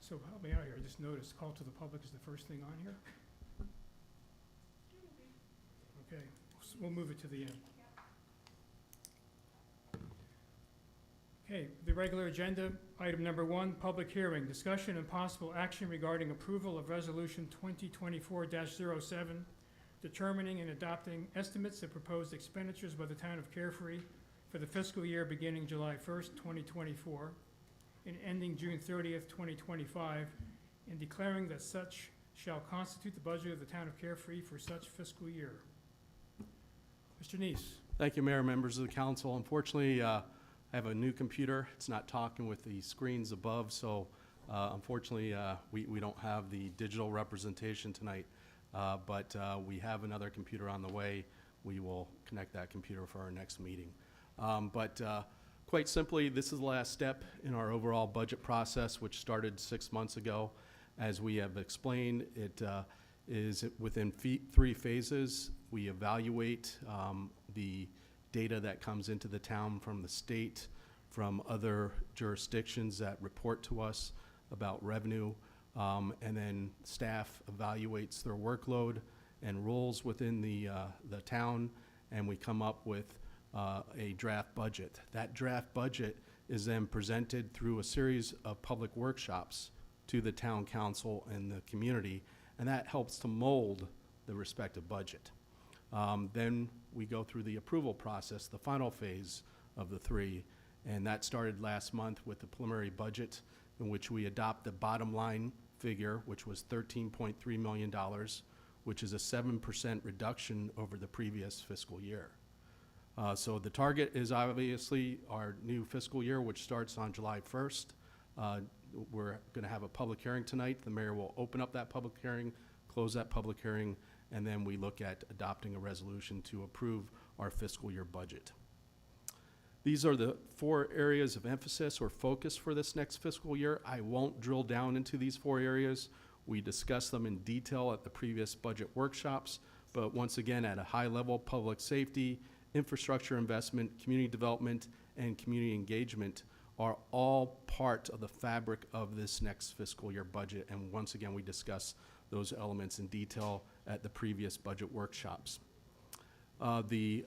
So help me out here, I just noticed call to the public is the first thing on here? Okay, so we'll move it to the end. Okay, the regular agenda, item number 1, public hearing, discussion and possible action regarding approval of resolution 2024-07, determining and adopting estimates of proposed expenditures by the town of Carefree for the fiscal year beginning July 1st, 2024, and ending June 30th, 2025, and declaring that such shall constitute the budget of the town of Carefree for such fiscal year. Mr. Neese. Thank you, Mayor, members of the council. Unfortunately, I have a new computer. It's not talking with the screens above, so unfortunately, we don't have the digital representation tonight, but we have another computer on the way. We will connect that computer for our next meeting. Quite simply, this is the last step in our overall budget process, which started 6 months ago. As we have explained, it is within 3 phases. We evaluate the data that comes into the town from the state, from other jurisdictions that report to us about revenue, and then staff evaluates their workload and roles within the town, and we come up with a draft budget. That draft budget is then presented through a series of public workshops to the town council and the community, and that helps to mold the respective budget. Then we go through the approval process, the final phase of the 3, and that started last month with the preliminary budget, in which we adopt the bottom line figure, which was $13.3 million, which is a 7% reduction over the previous fiscal year. So the target is obviously our new fiscal year, which starts on July 1st. We're going to have a public hearing tonight. The mayor will open up that public hearing, close that public hearing, and then we look at adopting a resolution to approve our fiscal year budget. These are the 4 areas of emphasis or focus for this next fiscal year. I won't drill down into these 4 areas. We discussed them in detail at the previous budget workshops, but once again, at a high level, public safety, infrastructure investment, community development, and community engagement are all part of the fabric of this next fiscal year budget. And once again, we discuss those elements in detail at the previous budget workshops. The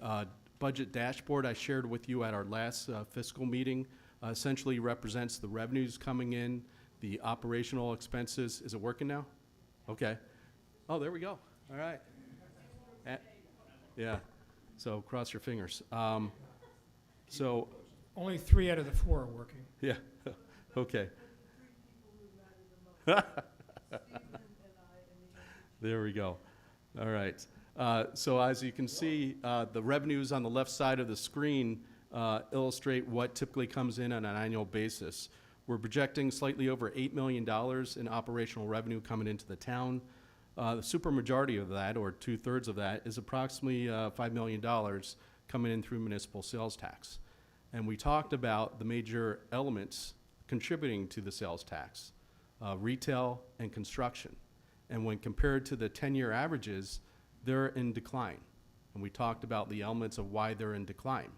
budget dashboard I shared with you at our last fiscal meeting essentially represents the revenues coming in, the operational expenses. Is it working now? Okay. Oh, there we go. All right. Yeah. So cross your fingers. So Only 3 out of the 4 are working. yeah. Okay. There we go. All right. So as you can see, the revenues on the left side of the screen illustrate what typically comes in on an annual basis. We're projecting slightly over $8 million in operational revenue coming into the town. The supermajority of that, or 2/3 of that, is approximately $5 million coming in through municipal sales tax. And we talked about the major elements contributing to the sales tax, retail and construction. And when compared to the 10-year averages, they're in decline. And we talked about the elements of why they're in decline.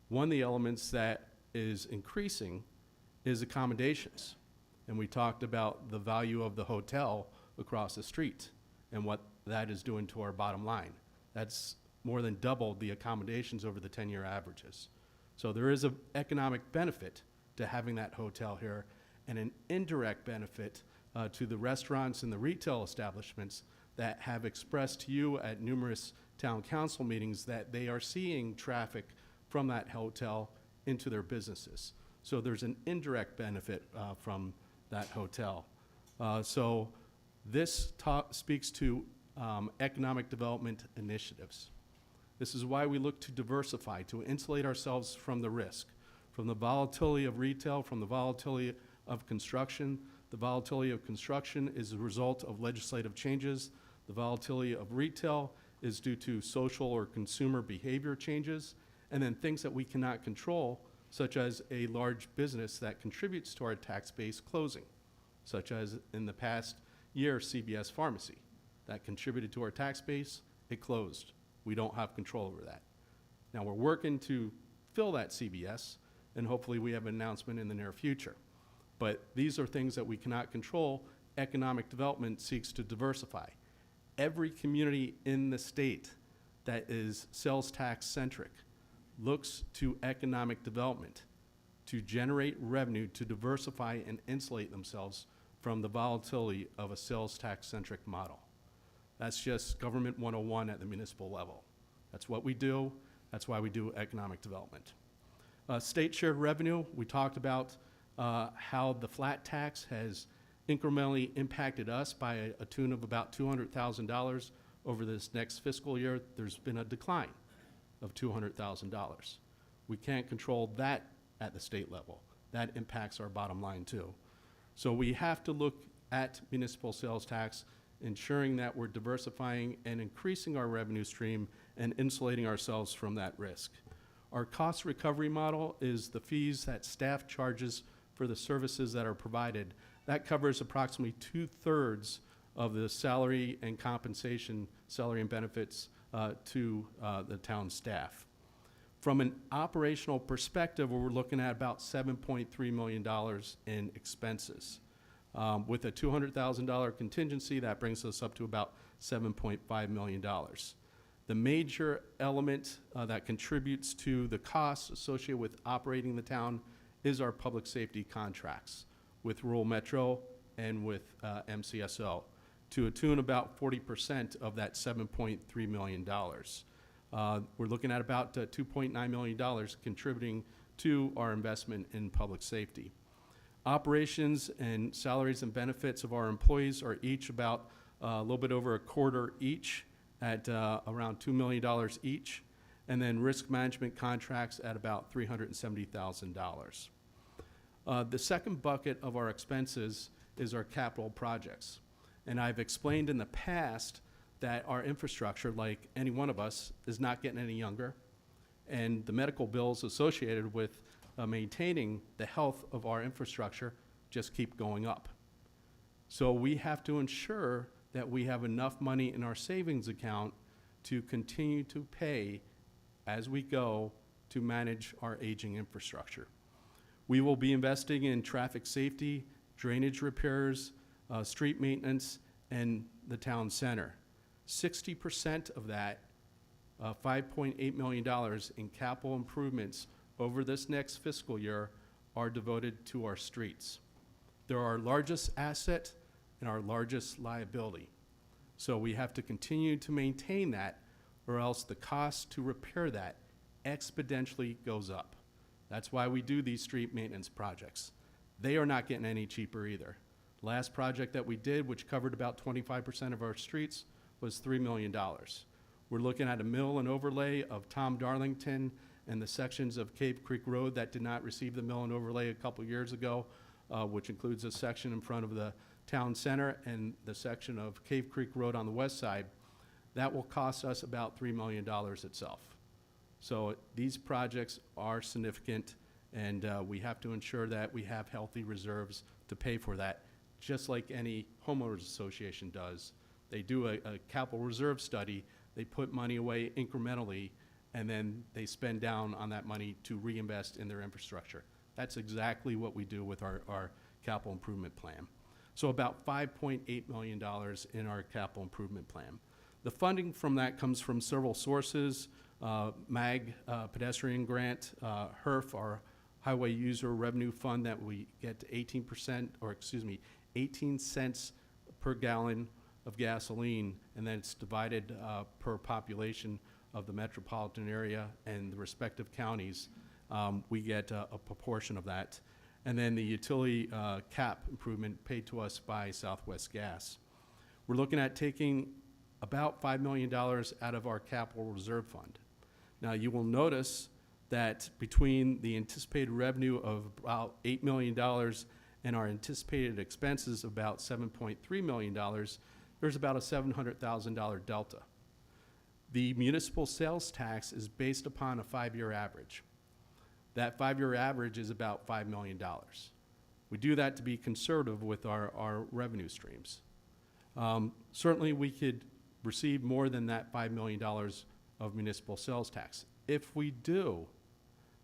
One of the elements that is increasing is accommodations. And we talked about the value of the hotel across the street and what that is doing to our bottom line. That's more than doubled the accommodations over the 10-year averages. So there is an economic benefit to having that hotel here, and an indirect benefit to the restaurants and the retail establishments that have expressed to you at numerous town council meetings that they are seeing traffic from that hotel into their businesses. So there's an indirect benefit from that hotel. So this speaks to economic development initiatives. This is why we look to diversify, to insulate ourselves from the risk, from the volatility of retail, from the volatility of construction. The volatility of construction is a result of legislative changes. The volatility of retail is due to social or consumer behavior changes, and then things that we cannot control, such as a large business that contributes to our tax base closing, such as in the past year, CVS Pharmacy, that contributed to our tax base, it closed. We don't have control over that. Now we're working to fill that CVS, and hopefully we have an announcement in the near future. But these are things that we cannot control. Economic development seeks to diversify. Every community in the state that is sales tax centric looks to economic development to generate revenue to diversify and insulate themselves from the volatility of a sales tax centric model. That's just government 101 at the municipal level. That's what we do. That's why we do economic development. State shared revenue, we talked about how the flat tax has incrementally impacted us by a tune of about $200,000 over this next fiscal year. There's been a decline of $200,000. We can't control that at the state level. That impacts our bottom line too. So we have to look at municipal sales tax, ensuring that we're diversifying and increasing our revenue stream and insulating ourselves from that risk. Our cost recovery model is the fees that staff charges for the services that are provided. That covers approximately 2/3 of the salary and compensation, salary and benefits to the town staff. From an operational perspective, we're looking at about $7.3 million in expenses. With a $200,000 contingency, that brings us up to about $7.5 million. The major element that contributes to the costs associated with operating the town is our public safety contracts with Rural Metro and with MCSO, to a tune about 40% of that $7.3 million. We're looking at about $2.9 million contributing to our investment in public safety. Operations and salaries and benefits of our employees are each about a little bit over a quarter each at around $2 million each, and then risk management contracts at about $370,000. The second bucket of our expenses is our capital projects. And I've explained in the past that our infrastructure, like any one of us, is not getting any younger, and the medical bills associated with maintaining the health of our infrastructure just keep going up. So we have to ensure that we have enough money in our savings account to continue to pay as we go to manage our aging infrastructure. We will be investing in traffic safety, drainage repairs, street maintenance, and the town center. 60% of that, $5.8 million in capital improvements over this next fiscal year, are devoted to our streets. They're our largest asset and our largest liability. So we have to continue to maintain that, or else the cost to repair that exponentially goes up. That's why we do these street maintenance projects. They are not getting any cheaper either. Last project that we did, which covered about 25% of our streets, was $3 million. We're looking at a mill and overlay of Tom Darlington and the sections of Cave Creek Road that did not receive the mill and overlay a couple years ago, which includes a section in front of the town center and the section of Cave Creek Road on the west side. That will cost us about $3 million itself. So these projects are significant, and we have to ensure that we have healthy reserves to pay for that, just like any homeowners association does. They do a capital reserve study, they put money away incrementally, and then they spend down on that money to reinvest in their infrastructure. That's exactly what we do with our capital improvement plan. So about $5.8 million in our capital improvement plan. The funding from that comes from several sources: MAG, pedestrian grant, HERF, our highway user revenue fund that we get 18 cents per gallon of gasoline, and then it's divided per population of the metropolitan area and the respective counties. We get a proportion of that. And then the utility cap improvement paid to us by Southwest Gas. We're looking at taking about $5 million out of our capital reserve fund. Now, you will notice that between the anticipated revenue of about $8 million and our anticipated expenses of about $7.3 million, there's about a $700,000 delta. The municipal sales tax is based upon a 5-year average. That 5-year average is about $5 million. We do that to be conservative with our revenue streams. Certainly, we could receive more than that $5 million of municipal sales tax. If we do,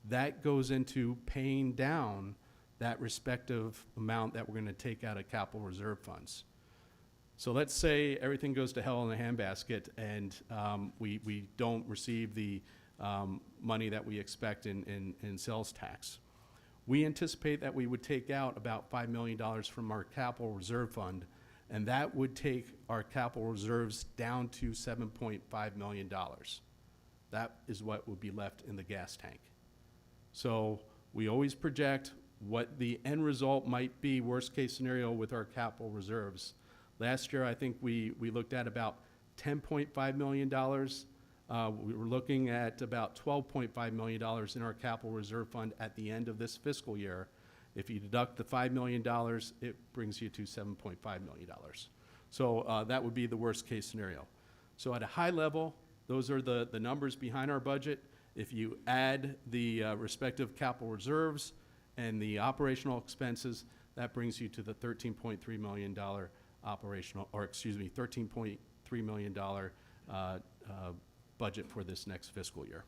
that goes into paying down that respective amount that we're going to take out of capital reserve funds. So let's say everything goes to hell in a handbasket and we don't receive the money that we expect in sales tax. We anticipate that we would take out about $5 million from our capital reserve fund, and that would take our capital reserves down to $7.5 million. That is what would be left in the gas tank. So we always project what the end result might be, worst case scenario, with our capital reserves. Last year, I think we looked at about $10.5 million. We were looking at about $12.5 million in our capital reserve fund at the end of this fiscal year. If you deduct the $5 million, it brings you to $7.5 million. So that would be the worst case scenario. So at a high level, those are the numbers behind our budget. If you add the respective capital reserves and the operational expenses, that brings you to the $13.3 million $13.3 million budget for this next fiscal year.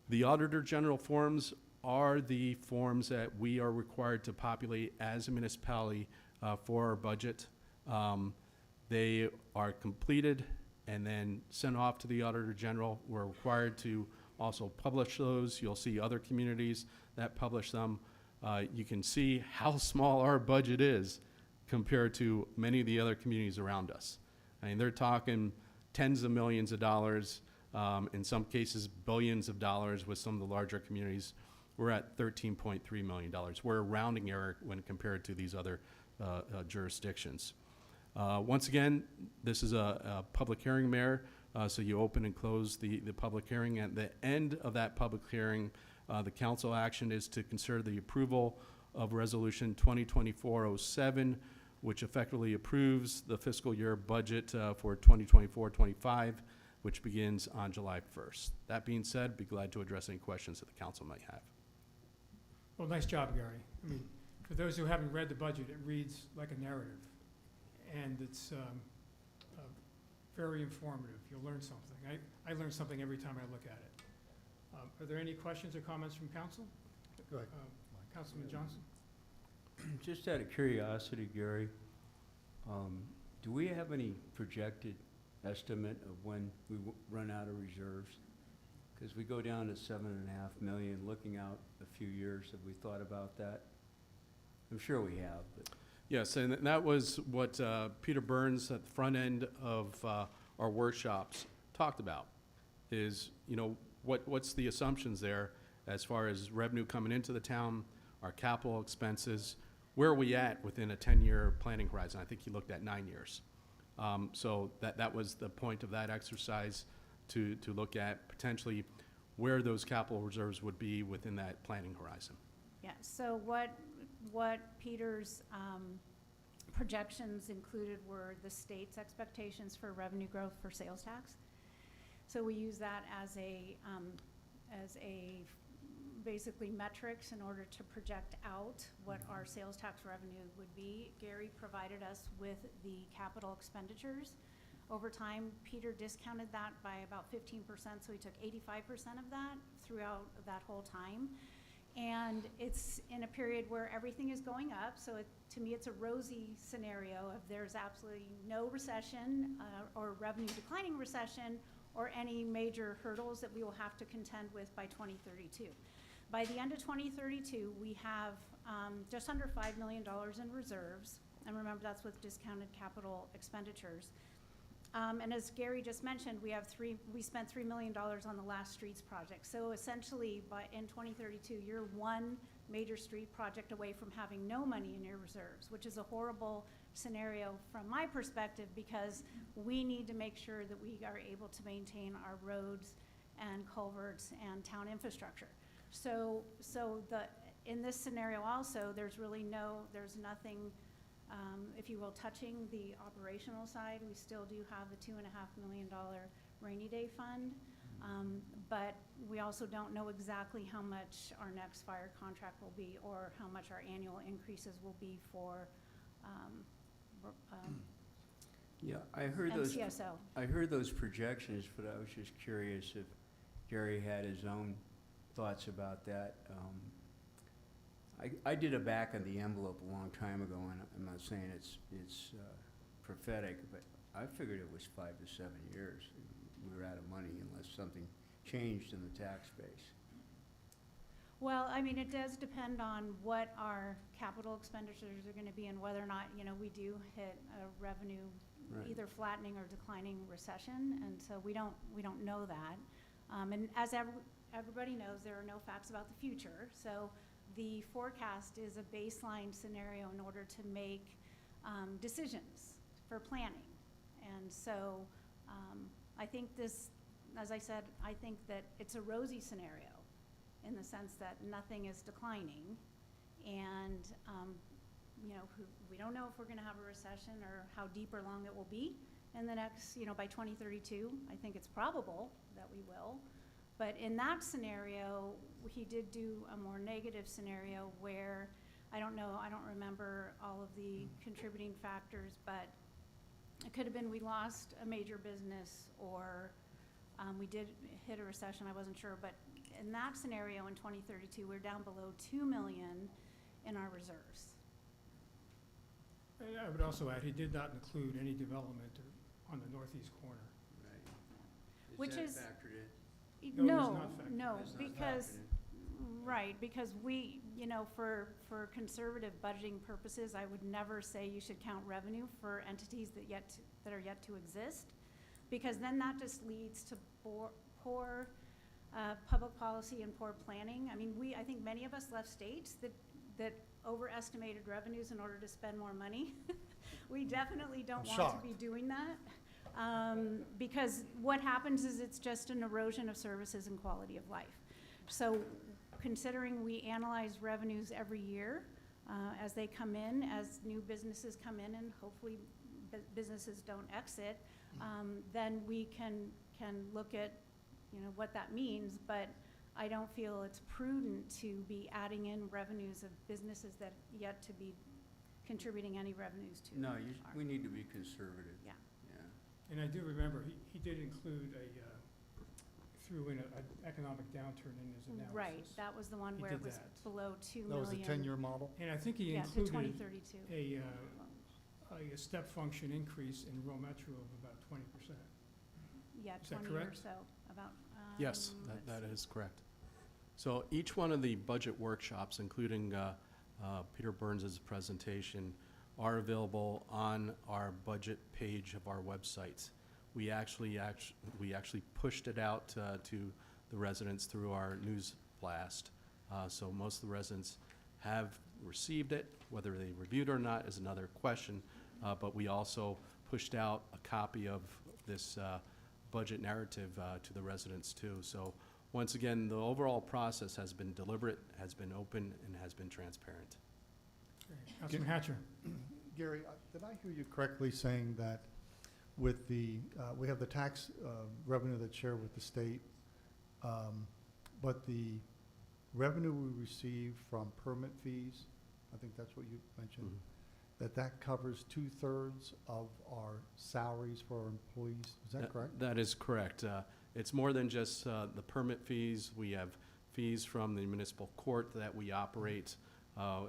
The Auditor General forms are the forms that we are required to populate as a municipality for our budget. They are completed and then sent off to the Auditor General. We're required to also publish those. You'll see other communities that publish them. You can see how small our budget is compared to many of the other communities around us. I mean, they're talking tens of millions of dollars, in some cases billions of dollars with some of the larger communities. We're at $13.3 million. We're a rounding error when compared to these other jurisdictions. Once again, this is a public hearing, Mayor, so you open and close the public hearing. At the end of that public hearing, the council action is to consider the approval of Resolution 2024-07, which effectively approves the fiscal year budget for 2024-25, which begins on July 1st. That being said, be glad to address any questions that the council might have. Well, nice job, Gary. I mean, for those who haven't read the budget, it reads like a narrative, and it's very informative. You'll learn something. I learn something every time I look at it. Are there any questions or comments from council? Go ahead. Councilman Johnson? Just out of curiosity, Gary, do we have any projected estimate of when we run out of reserves? Because we go down to 7.5 million, looking out a few years. Have we thought about that? I'm sure we have, but. Yes, and that was what Peter Burns at the front end of our workshops talked about, is, you know, what's the assumptions there as far as revenue coming into the town, our capital expenses, where are we at within a 10-year planning horizon? I think he looked at 9 years. So that was the point of that exercise, to look at potentially where those capital reserves would be within that planning horizon. Yeah, so what Peter's projections included were the state's expectations for revenue growth for sales tax. So we use that as a basically metrics in order to project out what our sales tax revenue would be. Gary provided us with the capital expenditures. Over time, Peter discounted that by about 15%, so he took 85% of that throughout that whole time. And it's in a period where everything is going up, so to me it's a rosy scenario if there's absolutely no recession or revenue declining recession or any major hurdles that we will have to contend with by 2032. By the end of 2032, we have just under $5 million in reserves, and remember that's with discounted capital expenditures. And as Gary just mentioned, we spent $3 million on the last streets project. So essentially, in 2032, you're one major street project away from having no money in your reserves, which is a horrible scenario from my perspective, because we need to make sure that we are able to maintain our roads and culverts and town infrastructure. So in this scenario also, there's nothing, if you will, touching the operational side. We still do have the $2.5 million rainy day fund, but we also don't know exactly how much our next fire contract will be or how much our annual increases will be for Yeah, I heard MCSO. I heard those projections, but I was just curious if Gary had his own thoughts about that. I did a back of the envelope a long time ago, and I'm not saying it's prophetic, but I figured it was 5 to 7 years. We were out of money unless something changed in the tax base. Well, I mean, it does depend on what our capital expenditures are gonna be and whether or not, we do hit a revenue Right. either flattening or declining recession, and so we don't know that. And as everybody knows, there are no facts about the future, so the forecast is a baseline scenario in order to make decisions for planning. And so I think this, as I said, I think that it's a rosy scenario in the sense that nothing is declining, and we don't know if we're gonna have a recession or how deep or long it will be in the next, by 2032. I think it's probable that we will. But in that scenario, he did do a more negative scenario where, I don't remember all of the contributing factors, but it could have been we lost a major business, or we did hit a recession, I wasn't sure. But in that scenario in 2032, we're down below 2 million in our reserves. And I would also add, he did not include any development on the northeast corner. Right. Which is- factored in? No, it was No, not factored. no, It's not because, factored in. right, because we, for conservative budgeting purposes, I would never say you should count revenue for entities that are yet to exist, because then that just leads to poor public policy and poor planning. I mean, I think many of us left states that overestimated revenues in order to spend more money. We definitely don't I'm want to be doing that. Because what happens is it's just an erosion of services and quality of life. So considering we analyze revenues every year as they come in, as new businesses come in, and hopefully businesses don't exit, then we can look at what that means. But I don't feel it's prudent to be adding in revenues of businesses that yet to be contributing any revenues to. No, our- we need to be conservative. Yeah. Yeah. And I do remember, he did include threw in an economic downturn in his analysis. Right, that was the one He where it did was that. below 2 That million. was the 10-year model? And I think he Yeah, to included 2032. a step function increase in rural metro of about 20%. Yeah, Is that 20 or correct? so, about. Yes, let's that see. is correct. So each one of the budget workshops, including Peter Burns's presentation, are available on our budget page of our website. We actually pushed it out to the residents through our news blast. So most of the residents have received it. Whether they reviewed it or not is another question. But we also pushed out a copy of this budget narrative to the residents too. So once again, the overall process has been deliberate, has been open, and has been transparent. Councilman Hatcher? Gary, did I hear you correctly saying that with the, we have the tax revenue that's shared with the state, but the revenue we receive from permit fees, I think that's what you mentioned, that covers 2/3 of our salaries for our employees, is that correct? That is correct. It's more than just the permit fees. We have fees from the municipal court that we operate.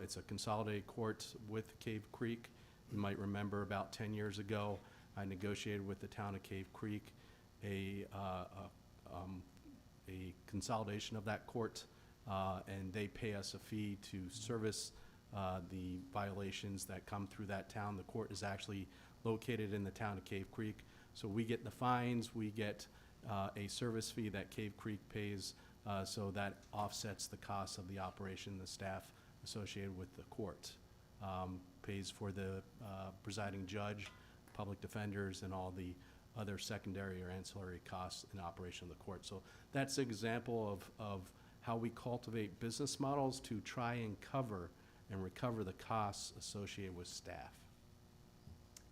It's a consolidated court with Cave Creek. You might remember about 10 years ago, I negotiated with the town of Cave Creek a consolidation of that court, and they pay us a fee to service the violations that come through that town. The court is actually located in the town of Cave Creek. So we get the fines, we get a service fee that Cave Creek pays, so that offsets the cost of the operation, the staff associated with the court. Pays for the presiding judge, public defenders, and all the other secondary or ancillary costs in operation of the court. So that's an example of how we cultivate business models to try and cover and recover the costs associated with staff.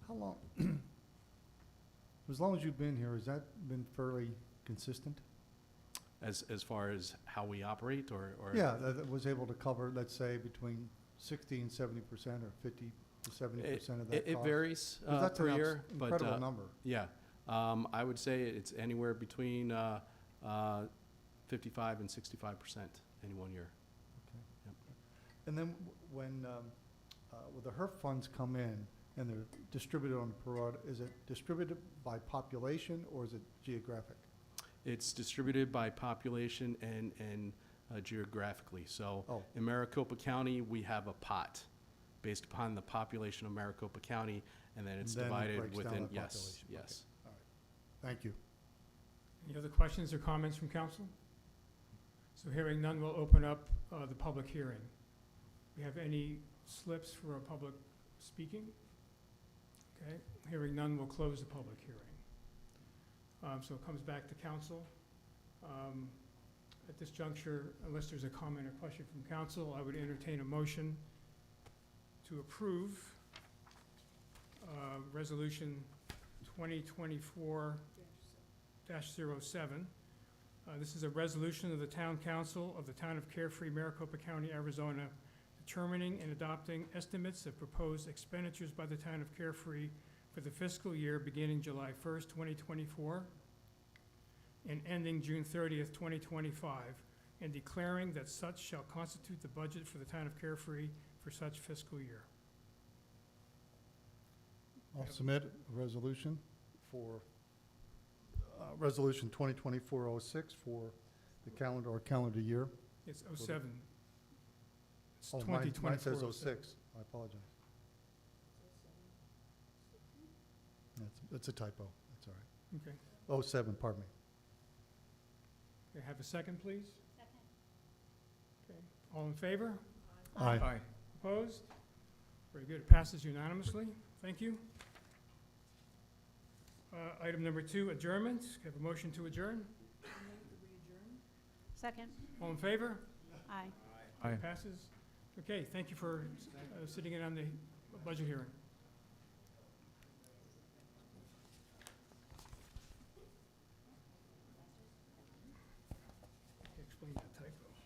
How long, as long as you've been here, has that been fairly consistent? As far as how we operate, or? Yeah, that was able to cover, let's say, between 60 and 70% or 50 to 70% of that cost? It varies 'Cause that's per an year, but incredible number. yeah, I would say it's anywhere between 55 and 65% any one year. Okay. Yep. And then when the HERF funds come in and they're distributed on a pro rata, is it distributed by population or is it geographic? It's distributed by population and geographically. So Oh, in Maricopa County, we have a pot based upon the population of Maricopa County, and then it's Then it divided breaks down within, by yes, population. Okay. yes. thank you. Any other questions or comments from council? So hearing none, we'll open up the public hearing. We have any slips for a public speaking? Okay, hearing none, we'll close the public hearing. So it comes back to council. At this juncture, unless there's a comment or question from council, I would entertain a motion to approve Resolution 2024-07. This is a resolution of the Town Council of the Town of Carefree, Maricopa County, Arizona, determining and adopting estimates of proposed expenditures by the Town of Carefree for the fiscal year beginning July 1st, 2024, and ending June 30th, 2025, and declaring that such shall constitute the budget for the Town of Carefree for such fiscal year. I'll submit a resolution for Resolution 2024-06 for the calendar year. It's 07. It's Oh, mine 2024. says 06. I apologize. That's a typo. That's all Okay. right. 07, pardon me. Okay, have a second, please? Second. Okay, all in favor? Aye. Opposed? Very good, it passes unanimously. Thank you. Item number 2, adjournment. Can I have a motion to adjourn? Second? All in favor? Aye. Passes. Okay, thank you for sitting in on the budget hearing. Explain that typo.